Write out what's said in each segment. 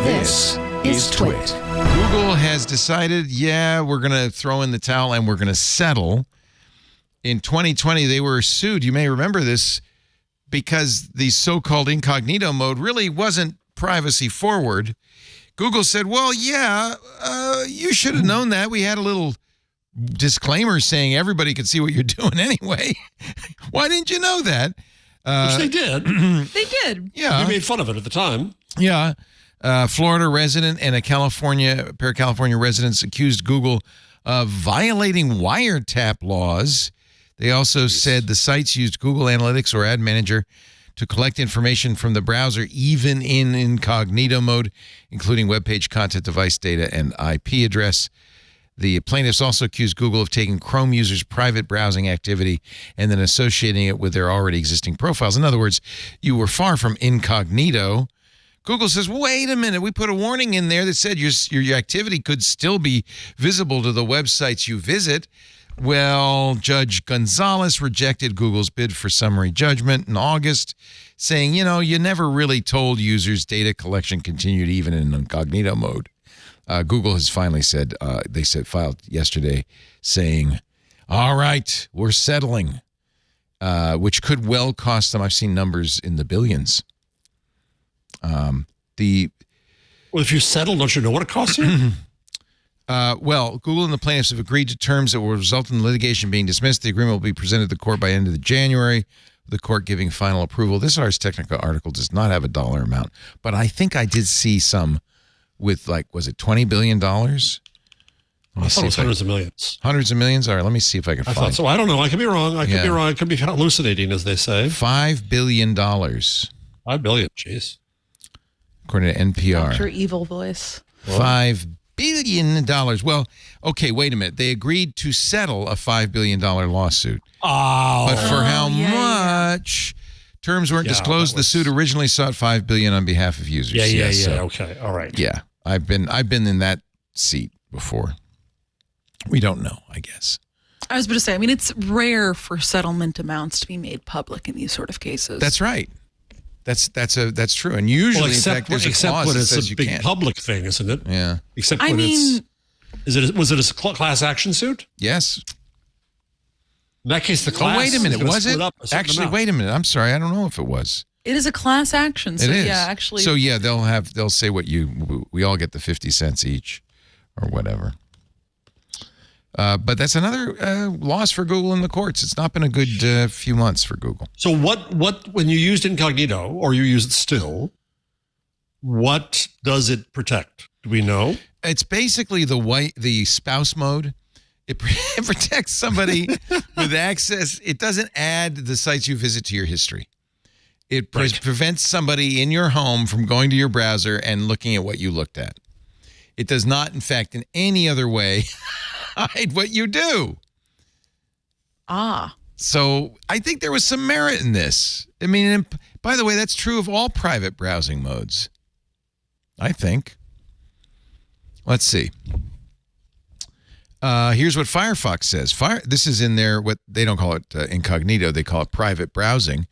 This is TWiT. Google has decided, we're going to throw in the towel and we're going to settle. In 2020, they were sued. You may remember this because the so-called incognito mode really wasn't privacy forward. Google said, you should have known that. We had a little disclaimer saying everybody could see what you're doing anyway. Why didn't you know that? Which they did. They did. Yeah. We made fun of it at the time. Yeah. Florida resident and a pair of California residents accused Google of violating wiretap laws. They also said the sites used Google Analytics or Ad Manager to collect information from the browser, even in incognito mode, including web page content, device data, and IP address. The plaintiffs also accused Google of taking Chrome users' private browsing activity and then associating it with their already existing profiles. In other words, you were far from incognito. Google says, wait a minute, we put a warning in there that said your activity could still be visible to the websites you visit. Well, Judge Gonzalez rejected Google's bid for summary judgment in August, saying, you never really told users data collection continued even in incognito mode. Google has finally said, filed yesterday saying, all right, we're settling, which could well cost them. I've seen numbers in the billions. Well, if you settle, don't you know what it costs you? Google and the plaintiffs have agreed to terms that will result in the litigation being dismissed. The agreement will be presented to the court by the end of January, the court giving final approval. This Ars Technica article does not have a dollar amount, but I think I did see some with, was it $20 billion? I thought it was hundreds of millions. Hundreds of millions? All right, let me see if I can find it. I thought so. I don't know. I could be wrong. I could be hallucinating, as they say. $5 billion. $5 billion, jeez. According to NPR. That's your evil voice. $5 billion. Well, okay, wait a minute. They agreed to settle a $5 billion lawsuit. Oh. But for how much? Terms weren't disclosed. The suit originally sought $5 billion on behalf of users. Okay, all right. Yeah, I've been in that seat before. We don't know, I guess. I was about to say, it's rare for settlement amounts to be made public in these sort of cases. That's right. That's true. And usually, in fact, there's a clause that says you can't. Except when it's a big public thing, isn't it? Yeah. Except when was it a class action suit? Yes. In that case, the class. Oh, wait a minute. Was it? Actually, wait a minute. I'm sorry. I don't know if it was. It is a class action. So it is. Yeah, actually. So yeah, they'll say we all get the 50 cents each, or whatever. But that's another loss for Google in the courts. It's not been a good few months for Google. So what when you used incognito, or you use it still, what does it protect? Do we know? It's basically the spouse mode. It protects somebody with access. It doesn't add the sites you visit to your history. It prevents somebody in your home from going to your browser and looking at what you looked at. It does not, in fact, in any other way hide what you do. So I think there was some merit in this. And by the way, that's true of all private browsing modes, I think. Let's see. Here's what Firefox says. This is in there, what they don't call it incognito, they call it private browsing.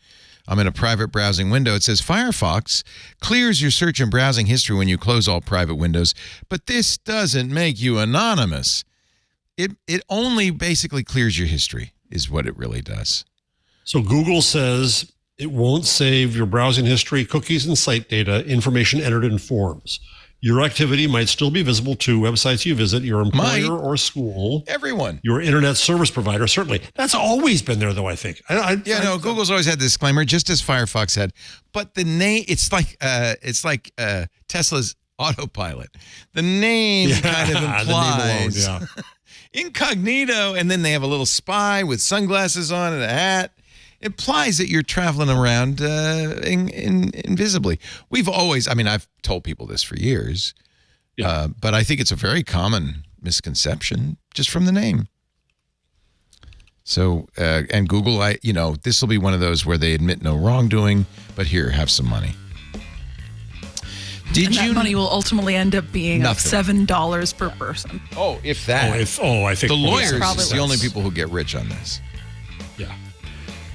I'm in a private browsing window. It says Firefox clears your search and browsing history when you close all private windows, but this doesn't make you anonymous. It only basically clears your history, is what it really does. So Google says it won't save your browsing history, cookies, and site data, information entered in forms. Your activity might still be visible to websites you visit, your employer or school. Everyone. Your internet service provider, certainly. That's always been there, though, I think. Google's always had the disclaimer, just as Firefox had. But the name, it's like Tesla's autopilot. The name kind of implies the name alone, incognito, and then they have a little spy with sunglasses on and a hat. Implies that you're traveling around invisibly. We've always, I've told people this for years, but I think it's a very common misconception just from the name. So, and Google, this will be one of those where they admit no wrongdoing, but here, have some money. That money will ultimately end up being $7 per person. Oh, if that. I think the lawyers are the only people who get rich on this. Yeah.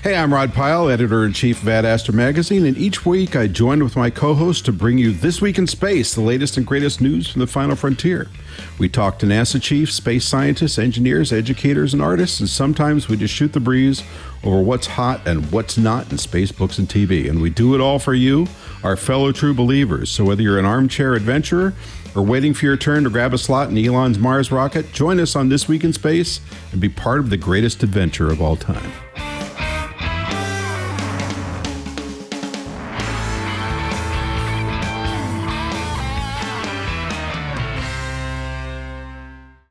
Hey, I'm Rod Pyle, editor-in-chief of Ad Astra Magazine, and each week I join with my co-host to bring you This Week in Space, the latest and greatest news from the final frontier. We talk to NASA chiefs, space scientists, engineers, educators, and artists, and sometimes we just shoot the breeze over what's hot and what's not in space, books, and TV. And we do it all for you, our fellow true believers. So whether you're an armchair adventurer or waiting for your turn to grab a slot in Elon's Mars rocket, join us on This Week in Space and be part of the greatest adventure of all time.